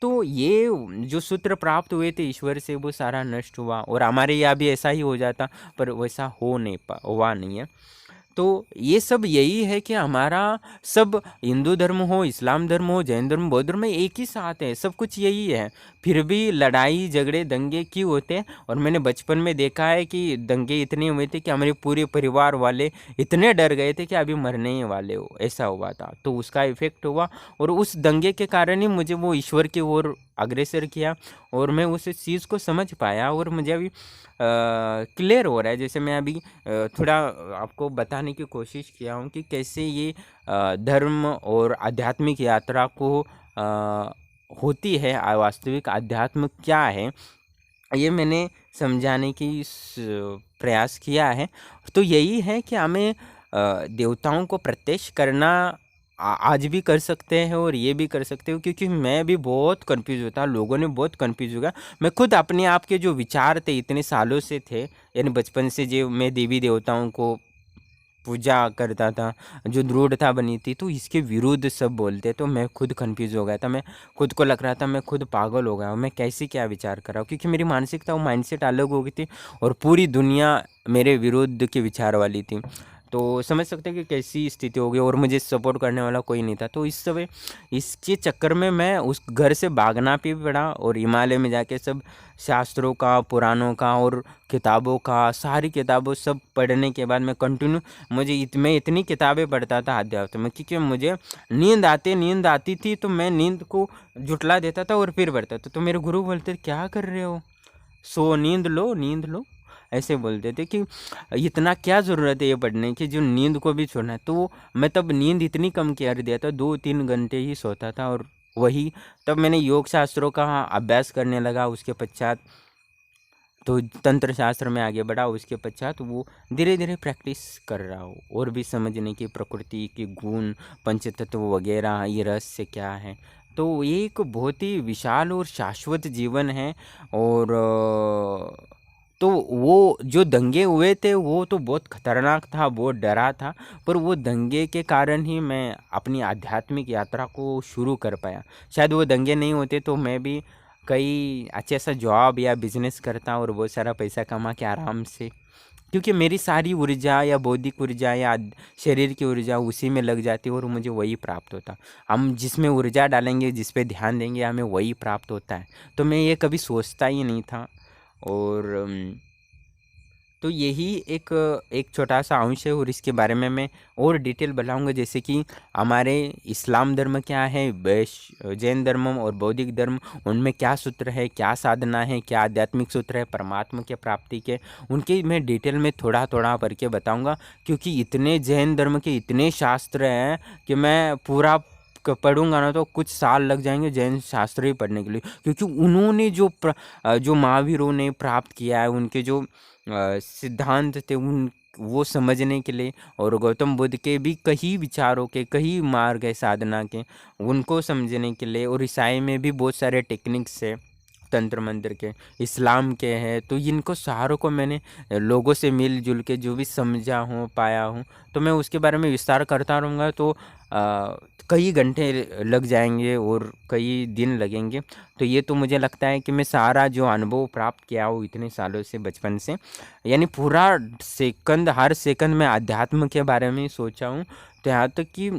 तो ये जो सूत्र प्राप्त हुए थे ईश्वर से, वो सारा नष्ट हुआ। और हमारे यहाँ भी ऐसा ही हो जाता, पर वैसा हुआ नहीं है। तो ये सब यही है कि हमारा सब हिंदू धर्म हो, इस्लाम धर्म हो, जैन धर्म, बौद्ध धर्म, एक ही साथ है, सब कुछ यही है। फिर भी लड़ाई झगड़े दंगे क्यों होते हैं? और मैंने बचपन में देखा है कि दंगे इतने हुए थे कि हमारे पूरे परिवार वाले इतने डर गए थे कि अभी मरने ही वाले हो, ऐसा हुआ था। तो उसका इफेक्ट हुआ, और उस दंगे के कारण ही मुझे वो ईश्वर की ओर अग्रसर किया, और मैं उस चीज़ को समझ पाया। और मुझे अभी क्लियर हो रहा है, जैसे मैं अभी थोड़ा आपको बताने की कोशिश किया हूँ कि कैसे ये धर्म और आध्यात्मिक यात्रा को होती है, वास्तविक आध्यात्म क्या है, ये मैंने समझाने की प्रयास किया है। तो यही है कि हमें देवताओं को प्रत्यक्ष करना आज भी कर सकते हैं, और ये भी कर सकते हो, क्योंकि मैं भी बहुत कंफ्यूज होता, लोगों ने बहुत कंफ्यूज होगा। मैं खुद अपने आप के जो विचार थे इतने सालों से थे, यानी बचपन से जो मैं देवी देवताओं को पूजा करता था, जो दृढ़ता बनी थी, तो इसके विरुद्ध सब बोलते, तो मैं खुद कंफ्यूज हो गया था। मैं खुद को लग रहा था मैं खुद पागल हो गया हूँ, मैं कैसे क्या विचार कर रहा हूँ, क्योंकि मेरी मानसिकता वो माइंडसेट अलग हो गई थी, और पूरी दुनिया मेरे विरुद्ध के विचार वाली थी। तो समझ सकते हैं कि कैसी स्थिति हो गई, और मुझे सपोर्ट करने वाला कोई नहीं था। तो इस समय इसके चक्कर में मैं उस घर से भागना भी पड़ा, और हिमालय में जाके सब शास्त्रों का, पुराणों का और किताबों का, सारी किताबों सब पढ़ने के बाद मैं कंटिन्यू मैं इतनी किताबें पढ़ता था अध्यात्म में, क्योंकि मुझे नींद आती थी, तो मैं नींद को जुटला देता था और फिर पढ़ता था। तो मेरे गुरु बोलते क्या कर रहे हो, सो नींद लो, ऐसे बोलते थे कि इतना क्या ज़रूरत है ये पढ़ने की, जो नींद को भी छोड़ना है। तो मैं तब नींद इतनी कम कर दिया था, 2-3 घंटे ही सोता था, और वही तब मैंने योग शास्त्रों का अभ्यास करने लगा। उसके पश्चात तो तंत्र शास्त्र में आगे बढ़ा, उसके पश्चात वो धीरे धीरे प्रैक्टिस कर रहा हूँ, और भी समझने की प्रकृति के गुण, पंचतत्व वगैरह, ये रहस्य क्या है। तो ये एक बहुत ही विशाल और शाश्वत जीवन है, और तो वो जो दंगे हुए थे वो तो बहुत खतरनाक था, बहुत डरा था। पर वो दंगे के कारण ही मैं अपनी आध्यात्मिक यात्रा को शुरू कर पाया। शायद वो दंगे नहीं होते तो मैं भी कई अच्छे सा जॉब या बिजनेस करता और बहुत सारा पैसा कमा के आराम से, क्योंकि मेरी सारी ऊर्जा या बौद्धिक ऊर्जा या शरीर की ऊर्जा उसी में लग जाती है और मुझे वही प्राप्त होता। हम जिसमें ऊर्जा डालेंगे, जिस पे ध्यान देंगे, हमें वही प्राप्त होता है। तो मैं ये कभी सोचता ही नहीं था। और तो यही एक एक छोटा सा अंश है और इसके बारे में मैं और डिटेल बताऊंगा, जैसे कि हमारे इस्लाम धर्म क्या है, जैन धर्म और बौद्धिक धर्म, उनमें क्या सूत्र है, क्या साधना है, क्या आध्यात्मिक सूत्र है परमात्मा के प्राप्ति के, उनके मैं डिटेल में थोड़ा थोड़ा पढ़ के बताऊंगा। क्योंकि इतने जैन धर्म के इतने शास्त्र हैं कि मैं पूरा पढ़ूंगा ना तो कुछ साल लग जाएंगे जैन शास्त्र ही पढ़ने के लिए। क्योंकि उन्होंने जो महावीरों ने प्राप्त किया है, उनके जो सिद्धांत थे उन वो समझने के लिए, और गौतम बुद्ध के भी कई विचारों के कई मार्ग है साधना के, उनको समझने के लिए। और ईसाई में भी बहुत सारे टेक्निक्स है, तंत्र मंत्र के, इस्लाम के हैं। तो इनको सारों को मैंने लोगों से मिलजुल के जो भी समझा हूँ, पाया हूँ, तो मैं उसके बारे में विस्तार करता रहूँगा। तो कई घंटे लग जाएंगे और कई दिन लगेंगे। तो ये तो मुझे लगता है कि मैं सारा जो अनुभव प्राप्त किया हूँ इतने सालों से, बचपन से, यानी पूरा सेकंड, हर सेकंड में अध्यात्म के बारे में ही सोचा हूँ। तो यहाँ तक कि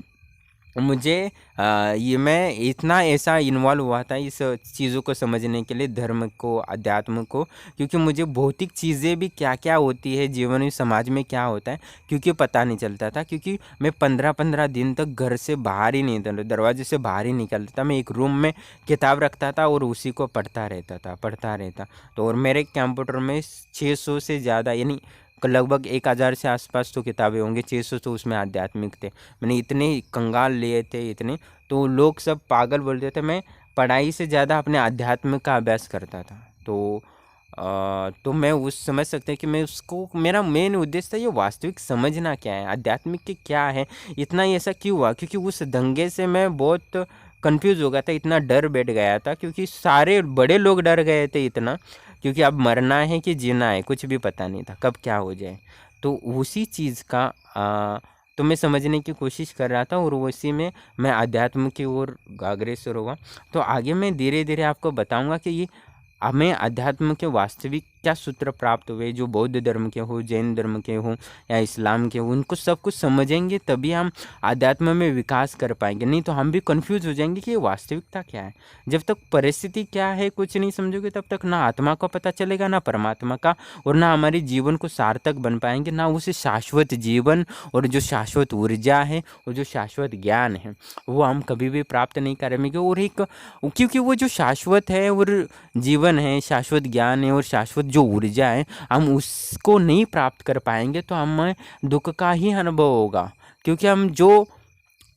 मुझे ये मैं इतना ऐसा इन्वॉल्व हुआ था इस चीज़ों को समझने के लिए, धर्म को, अध्यात्म को, क्योंकि मुझे भौतिक चीज़ें भी क्या क्या होती है जीवन में, समाज में क्या होता है, क्योंकि पता नहीं चलता था। क्योंकि मैं 15-15 दिन तक घर से बाहर ही नहीं था, दरवाजे से बाहर ही निकलता था। मैं एक रूम में किताब रखता था और उसी को पढ़ता रहता। तो और मेरे कंप्यूटर में 600 से ज़्यादा, यानी लगभग 1000 से आसपास तो किताबें होंगी, 600 तो उसमें आध्यात्मिक थे। मैंने इतने कंगाल लिए थे इतने, तो लोग सब पागल बोलते थे। मैं पढ़ाई से ज़्यादा अपने आध्यात्म का अभ्यास करता था। तो मैं उस समझ सकते हैं कि मैं उसको, मेरा मेन उद्देश्य था ये वास्तविक समझना क्या है, आध्यात्मिक के क्या है, इतना ही ऐसा क्यों हुआ। क्योंकि उस दंगे से मैं बहुत कंफ्यूज हो गया था, इतना डर बैठ गया था, क्योंकि सारे बड़े लोग डर गए थे इतना। क्योंकि अब मरना है कि जीना है कुछ भी पता नहीं था, कब क्या हो जाए। तो उसी चीज़ का तो मैं समझने की कोशिश कर रहा था और उसी में मैं अध्यात्म की ओर अग्रसर हुआ। तो आगे मैं धीरे धीरे आपको बताऊंगा कि ये हमें अध्यात्म के वास्तविक क्या सूत्र प्राप्त हुए, जो बौद्ध धर्म के हो, जैन धर्म के हो या इस्लाम के हो, उनको सब कुछ समझेंगे तभी हम अध्यात्म में विकास कर पाएंगे। नहीं तो हम भी कंफ्यूज हो जाएंगे कि ये वास्तविकता क्या है। जब तक परिस्थिति क्या है कुछ नहीं समझोगे, तब तक ना आत्मा का पता चलेगा, ना परमात्मा का, और ना हमारे जीवन को सार्थक बन पाएंगे, ना उसे शाश्वत जीवन और जो शाश्वत ऊर्जा है और जो शाश्वत ज्ञान है वो हम कभी भी प्राप्त नहीं करेंगे। और एक, क्योंकि वो जो शाश्वत है और जीवन है, शाश्वत ज्ञान है और शाश्वत जो ऊर्जा है, हम उसको नहीं प्राप्त कर पाएंगे तो हमें दुख का ही अनुभव होगा। क्योंकि हम जो,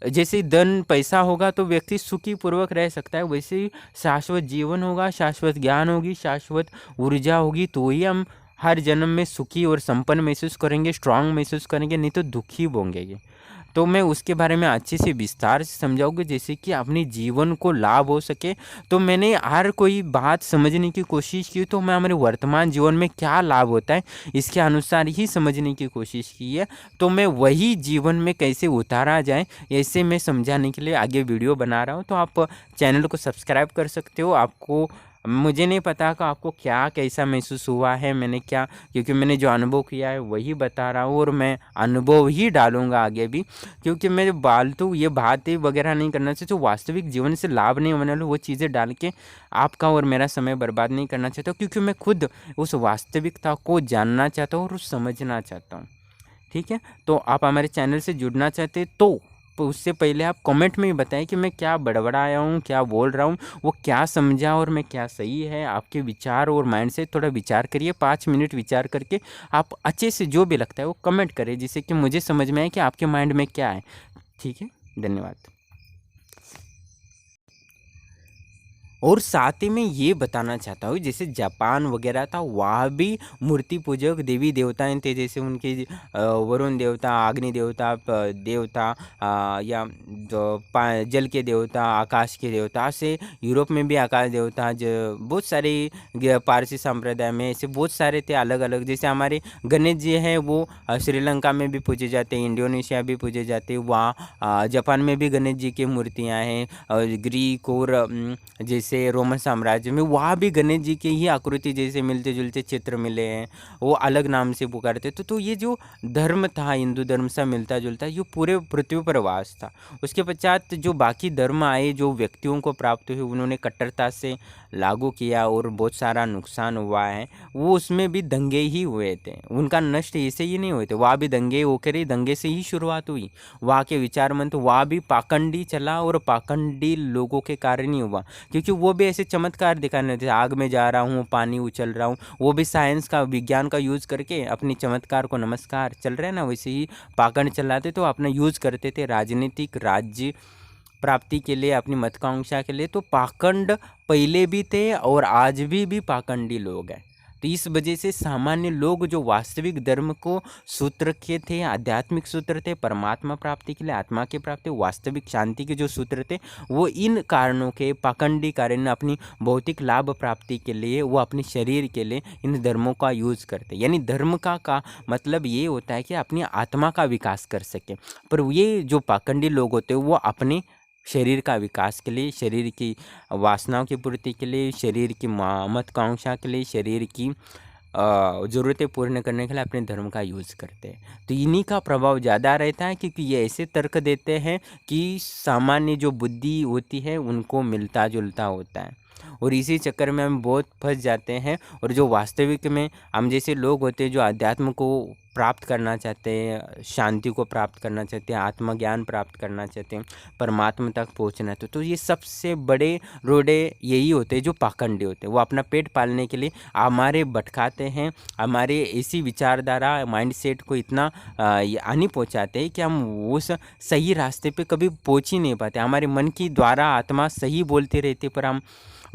जैसे धन पैसा होगा तो व्यक्ति सुखी पूर्वक रह सकता है, वैसे ही शाश्वत जीवन होगा, शाश्वत ज्ञान होगी, शाश्वत ऊर्जा होगी, तो ही हम हर जन्म में सुखी और संपन्न महसूस करेंगे, स्ट्रांग महसूस करेंगे, नहीं तो दुखी होंगे। तो मैं उसके बारे में अच्छे से विस्तार से समझाऊंगा, जैसे कि अपने जीवन को लाभ हो सके। तो मैंने हर कोई बात समझने की कोशिश की, तो मैं हमारे वर्तमान जीवन में क्या लाभ होता है इसके अनुसार ही समझने की कोशिश की है। तो मैं वही जीवन में कैसे उतारा जाए, ऐसे मैं समझाने के लिए आगे वीडियो बना रहा हूँ। तो आप चैनल को सब्सक्राइब कर सकते हो। आपको, मुझे नहीं पता कि आपको क्या कैसा महसूस हुआ है, मैंने क्या, क्योंकि मैंने जो अनुभव किया है वही बता रहा हूँ और मैं अनुभव ही डालूंगा आगे भी। क्योंकि मैं फालतू ये बातें वगैरह नहीं करना चाहता, जो वास्तविक जीवन से लाभ नहीं होने वाले वो चीज़ें डाल के आपका और मेरा समय बर्बाद नहीं करना चाहता, क्योंकि मैं खुद उस वास्तविकता को जानना चाहता हूँ और समझना चाहता हूँ। ठीक है, तो आप हमारे चैनल से जुड़ना चाहते तो उससे पहले आप कमेंट में ही बताएं कि मैं क्या बड़बड़ाया हूँ, क्या बोल रहा हूँ, वो क्या समझा और मैं क्या सही है। आपके विचार और माइंड से थोड़ा विचार करिए, 5 मिनट विचार करके आप अच्छे से जो भी लगता है वो कमेंट करें, जिससे कि मुझे समझ में आए कि आपके माइंड में क्या है। ठीक है, धन्यवाद। और साथ ही में ये बताना चाहता हूँ, जैसे जापान वगैरह था, वहाँ भी मूर्ति पूजक देवी देवताएं थे, जैसे उनके वरुण देवता, अग्नि देवता, देवता, या जो जल के देवता, आकाश के देवता से, यूरोप में भी आकाश देवता, जो बहुत सारे पारसी संप्रदाय में ऐसे बहुत सारे थे अलग अलग। जैसे हमारे गणेश जी हैं, वो श्रीलंका में भी पूजे जाते हैं, इंडोनेशिया भी पूजे जाते हैं, वहाँ जापान में भी गणेश जी की मूर्तियाँ हैं। और ग्रीक और जैसे रोमन साम्राज्य में, वहाँ भी गणेश जी की ही आकृति जैसे मिलते जुलते चित्र मिले हैं, वो अलग नाम से पुकारते। तो ये जो धर्म था हिंदू धर्म से मिलता जुलता, ये पूरे पृथ्वी पर वास था। उसके पश्चात जो बाकी धर्म आए, जो व्यक्तियों को प्राप्त हुए, उन्होंने कट्टरता से लागू किया और बहुत सारा नुकसान हुआ है। वो उसमें भी दंगे ही हुए थे, उनका नष्ट ऐसे ही नहीं हुए थे, वहाँ भी दंगे होकर ही, दंगे से ही शुरुआत हुई। वहाँ के विचारमंत, वहाँ भी पाखंडी चला और पाखंडी लोगों के कारण ही हुआ, क्योंकि वो भी ऐसे चमत्कार दिखाने थे, आग में जा रहा हूँ, पानी उछल रहा हूँ, वो भी साइंस का, विज्ञान का यूज़ करके अपनी चमत्कार को, नमस्कार चल रहे हैं ना, वैसे ही पाखंड चलाते तो अपना यूज़ करते थे राजनीतिक, राज्य प्राप्ति के लिए, अपनी महत्वाकांक्षा के लिए। तो पाखंड पहले भी थे और आज भी पाखंडी लोग हैं। तो इस वजह से सामान्य लोग जो वास्तविक धर्म को सूत्र के थे, आध्यात्मिक सूत्र थे, परमात्मा प्राप्ति के लिए, आत्मा की प्राप्ति, वास्तविक शांति के जो सूत्र थे, वो इन कारणों के, पाखंडी कारण, अपनी भौतिक लाभ प्राप्ति के लिए, वो अपने शरीर के लिए इन धर्मों का यूज़ करते। यानी धर्म का मतलब ये होता है कि अपनी आत्मा का विकास कर सके। पर ये जो पाखंडी लोग होते हैं, वो अपने शरीर का विकास के लिए, शरीर की वासनाओं की पूर्ति के लिए, शरीर की महत्वाकांक्षा के लिए, शरीर की ज़रूरतें पूर्ण करने के लिए अपने धर्म का यूज़ करते हैं। तो इन्हीं का प्रभाव ज़्यादा रहता है, क्योंकि ये ऐसे तर्क देते हैं कि सामान्य जो बुद्धि होती है उनको मिलता जुलता होता है, और इसी चक्कर में हम बहुत फंस जाते हैं। और जो वास्तविक में हम जैसे लोग होते हैं, जो अध्यात्म को प्राप्त करना चाहते हैं, शांति को प्राप्त करना चाहते हैं, आत्मज्ञान प्राप्त करना चाहते हैं, परमात्मा तक पहुंचना है, तो ये सबसे बड़े रोडे यही होते हैं जो पाखंडी होते हैं। वो अपना पेट पालने के लिए हमारे भटकाते हैं, हमारे ऐसी विचारधारा, माइंडसेट को इतना हानि पहुंचाते हैं कि हम उस सही रास्ते पे कभी पहुंच ही नहीं पाते। हमारे मन की द्वारा आत्मा सही बोलती रहती, पर हम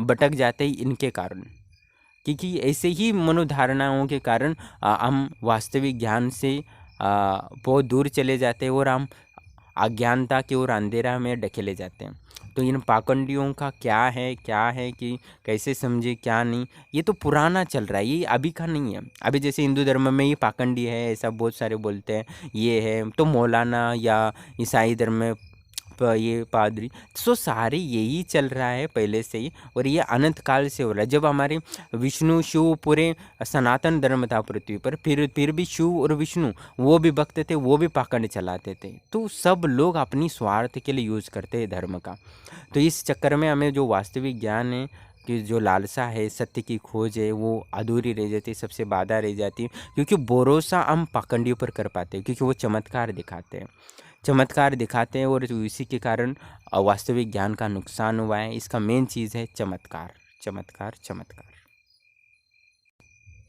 भटक जाते ही इनके कारण, क्योंकि ऐसे ही मनोधारणाओं के कारण हम वास्तविक ज्ञान से बहुत दूर चले जाते हैं और हम अज्ञानता की ओर, अंधेरा में ढकेले जाते हैं। तो इन पाखंडियों का क्या है कि कैसे समझे क्या नहीं, ये तो पुराना चल रहा है, ये अभी का नहीं है। अभी जैसे हिंदू धर्म में ये पाखंडी है ऐसा बहुत सारे बोलते हैं, ये है तो मौलाना, या ईसाई धर्म में ये पादरी, सो सारे यही चल रहा है पहले से ही, और ये अनंत काल से हो रहा है। जब हमारे विष्णु शिव पूरे सनातन धर्म था पृथ्वी पर, फिर भी शिव और विष्णु वो भी भक्त थे, वो भी पाखंड चलाते थे। तो सब लोग अपनी स्वार्थ के लिए यूज़ करते हैं धर्म का। तो इस चक्कर में हमें जो वास्तविक ज्ञान है, कि जो लालसा है, सत्य की खोज है, वो अधूरी रह जाती है, सबसे बाधा रह जाती है, क्योंकि भरोसा हम पाखंडियों पर कर पाते हैं, क्योंकि वो चमत्कार दिखाते हैं और इसी के कारण वास्तविक ज्ञान का नुकसान हुआ है। इसका मेन चीज़ है चमत्कार,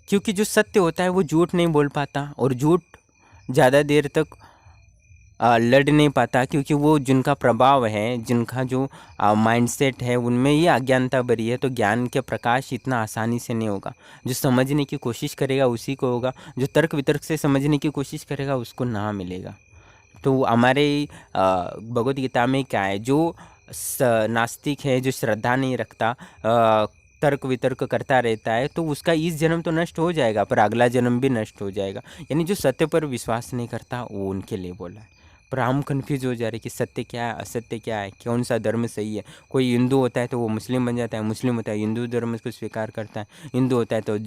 क्योंकि जो सत्य होता है वो झूठ नहीं बोल पाता, और झूठ ज़्यादा देर तक लड़ नहीं पाता, क्योंकि वो जिनका प्रभाव है, जिनका जो माइंडसेट है, उनमें ये अज्ञानता भरी है। तो ज्ञान के प्रकाश इतना आसानी से नहीं होगा। जो समझने की कोशिश करेगा उसी को होगा, जो तर्क वितर्क से समझने की कोशिश करेगा उसको ना मिलेगा। तो हमारे भगवद गीता में क्या है, जो नास्तिक है, जो श्रद्धा नहीं रखता, तर्क वितर्क करता रहता है, तो उसका इस जन्म तो नष्ट हो जाएगा, पर अगला जन्म भी नष्ट हो जाएगा। यानी जो सत्य पर विश्वास नहीं करता, वो उनके लिए बोला है। पर हम कन्फ्यूज हो जा रहे कि सत्य क्या है, असत्य क्या है, कौन सा धर्म सही है। कोई हिंदू होता है तो वो मुस्लिम बन जाता है, मुस्लिम होता है हिंदू धर्म को स्वीकार करता है, हिंदू होता है तो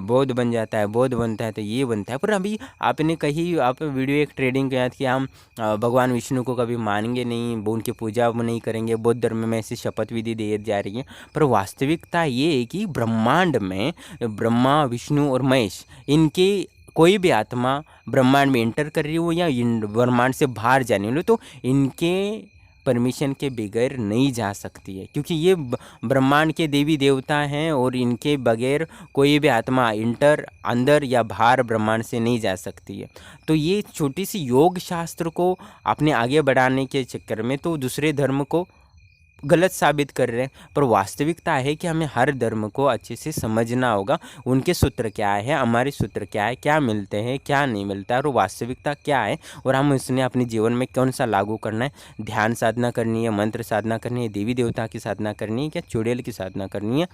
बौद्ध बन जाता है, बौद्ध बनता है तो ये बनता है। पर अभी आपने कहीं आप वीडियो एक ट्रेडिंग किया कि हम भगवान विष्णु को कभी मानेंगे नहीं, उनकी पूजा नहीं करेंगे, बौद्ध धर्म में ऐसी शपथ विधि दी जा रही है। पर वास्तविकता ये है कि ब्रह्मांड में ब्रह्मा, विष्णु और महेश, इनके कोई भी आत्मा ब्रह्मांड में एंटर कर रही हो या ब्रह्मांड से बाहर जाने वाली, तो इनके परमिशन के बगैर नहीं जा सकती है, क्योंकि ये ब्रह्मांड के देवी देवता हैं, और इनके बगैर कोई भी आत्मा अंदर या बाहर ब्रह्मांड से नहीं जा सकती है। तो ये छोटी सी योग शास्त्र को अपने आगे बढ़ाने के चक्कर में तो दूसरे धर्म को गलत साबित कर रहे हैं। पर वास्तविकता है कि हमें हर धर्म को अच्छे से समझना होगा, उनके सूत्र क्या है, हमारे सूत्र क्या है, क्या मिलते हैं क्या नहीं मिलता है और वास्तविकता क्या है और हम उसने अपने जीवन में कौन सा लागू करना है। ध्यान साधना करनी है, मंत्र साधना करनी है, देवी देवता की साधना करनी है, क्या चुड़ैल की साधना करनी है,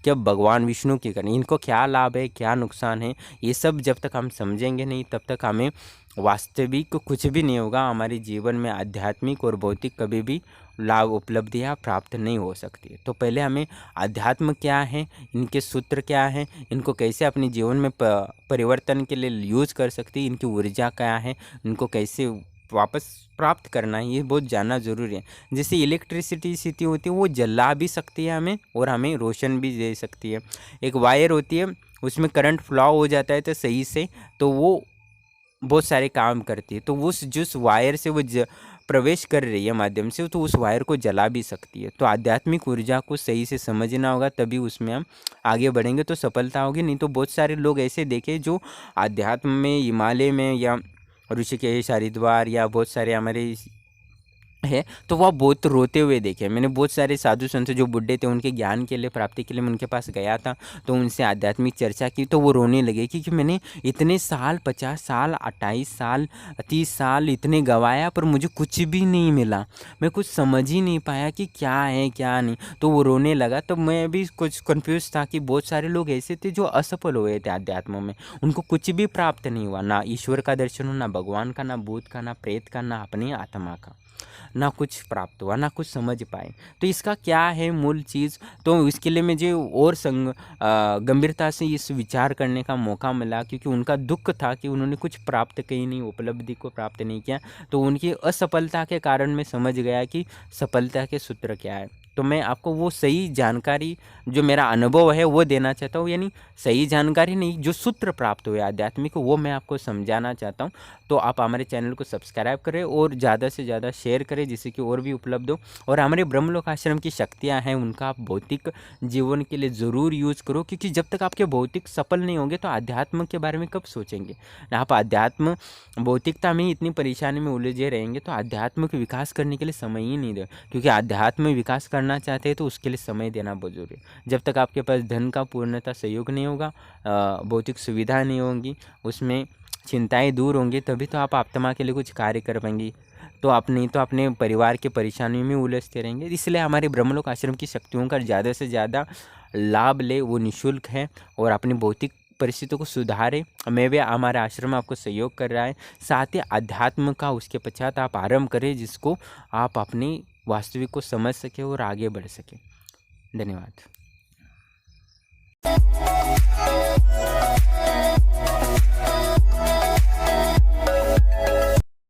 क्या भगवान विष्णु की करनी है, इनको क्या लाभ है क्या नुकसान है, ये सब जब तक हम समझेंगे नहीं तब तक हमें वास्तविक कुछ भी नहीं होगा। हमारे जीवन में आध्यात्मिक और भौतिक कभी भी लाभ उपलब्धियाँ प्राप्त नहीं हो सकती। तो पहले हमें अध्यात्म क्या है, इनके सूत्र क्या हैं, इनको कैसे अपने जीवन में परिवर्तन के लिए यूज़ कर सकते हैं, इनकी ऊर्जा क्या है, इनको कैसे वापस प्राप्त करना है, ये बहुत जानना ज़रूरी है। जैसे इलेक्ट्रिसिटी सिटी होती है वो जला भी सकती है हमें और हमें रोशन भी दे सकती है। एक वायर होती है उसमें करंट फ्लो हो जाता है तो सही से, तो वो बहुत सारे काम करती है। तो उस जिस वायर से वो प्रवेश कर रही है माध्यम से, तो उस वायर को जला भी सकती है। तो आध्यात्मिक ऊर्जा को सही से समझना होगा, तभी उसमें हम आगे बढ़ेंगे तो सफलता होगी। नहीं तो बहुत सारे लोग ऐसे देखे जो आध्यात्म में हिमालय में या ऋषिकेश हरिद्वार या बहुत सारे हमारे है, तो वह बहुत रोते हुए देखे। मैंने बहुत सारे साधु संत जो बुढ़े थे उनके ज्ञान के लिए प्राप्ति के लिए मैं उनके पास गया था, तो उनसे आध्यात्मिक चर्चा की तो वो रोने लगे क्योंकि मैंने इतने साल 50 साल 28 साल 30 साल इतने गवाया पर मुझे कुछ भी नहीं मिला, मैं कुछ समझ ही नहीं पाया कि क्या है क्या नहीं। तो वो रोने लगा। तो मैं भी कुछ कन्फ्यूज़ था कि बहुत सारे लोग ऐसे थे जो असफल हुए थे अध्यात्म में, उनको कुछ भी प्राप्त नहीं हुआ, ना ईश्वर का दर्शन हो, ना भगवान का, ना भूत का, ना प्रेत का, ना अपनी आत्मा का, ना कुछ प्राप्त हुआ, ना कुछ समझ पाए। तो इसका क्या है मूल चीज़, तो इसके लिए मुझे और गंभीरता से इस विचार करने का मौका मिला क्योंकि उनका दुख था कि उन्होंने कुछ प्राप्त कहीं नहीं, उपलब्धि को प्राप्त नहीं किया। तो उनकी असफलता के कारण मैं समझ गया कि सफलता के सूत्र क्या है। तो मैं आपको वो सही जानकारी जो मेरा अनुभव है वो देना चाहता हूँ, यानी सही जानकारी नहीं, जो सूत्र प्राप्त हुए आध्यात्मिक वो मैं आपको समझाना चाहता हूँ। तो आप हमारे चैनल को सब्सक्राइब करें और ज़्यादा से ज़्यादा शेयर करें जिससे कि और भी उपलब्ध हो। और हमारे ब्रह्मलोक आश्रम की शक्तियाँ हैं उनका आप भौतिक जीवन के लिए ज़रूर यूज़ करो, क्योंकि जब तक आपके भौतिक सफल नहीं होंगे तो आध्यात्म के बारे में कब सोचेंगे। आप आध्यात्म भौतिकता में ही इतनी परेशानी में उलझे रहेंगे तो आध्यात्मिक विकास करने के लिए समय ही नहीं दे, क्योंकि आध्यात्म में विकास करना चाहते हैं तो उसके लिए समय देना बहुत जरूरी है। जब तक आपके पास धन का पूर्णतः सहयोग नहीं होगा, भौतिक सुविधा नहीं होंगी, उसमें चिंताएं दूर होंगी, तभी तो आप आत्मा के लिए कुछ कार्य कर पाएंगी। तो आप नहीं तो अपने परिवार के परेशानियों में उलझते रहेंगे। इसलिए हमारे ब्रह्मलोक आश्रम की शक्तियों का ज़्यादा से ज़्यादा लाभ ले, वो निःशुल्क है और अपनी भौतिक परिस्थितियों को सुधारे। मैं भी हमारे आश्रम आपको सहयोग कर रहा है, साथ ही अध्यात्म का उसके पश्चात आप आरंभ करें जिसको आप अपनी वास्तविक को समझ सके और आगे बढ़ सके। धन्यवाद।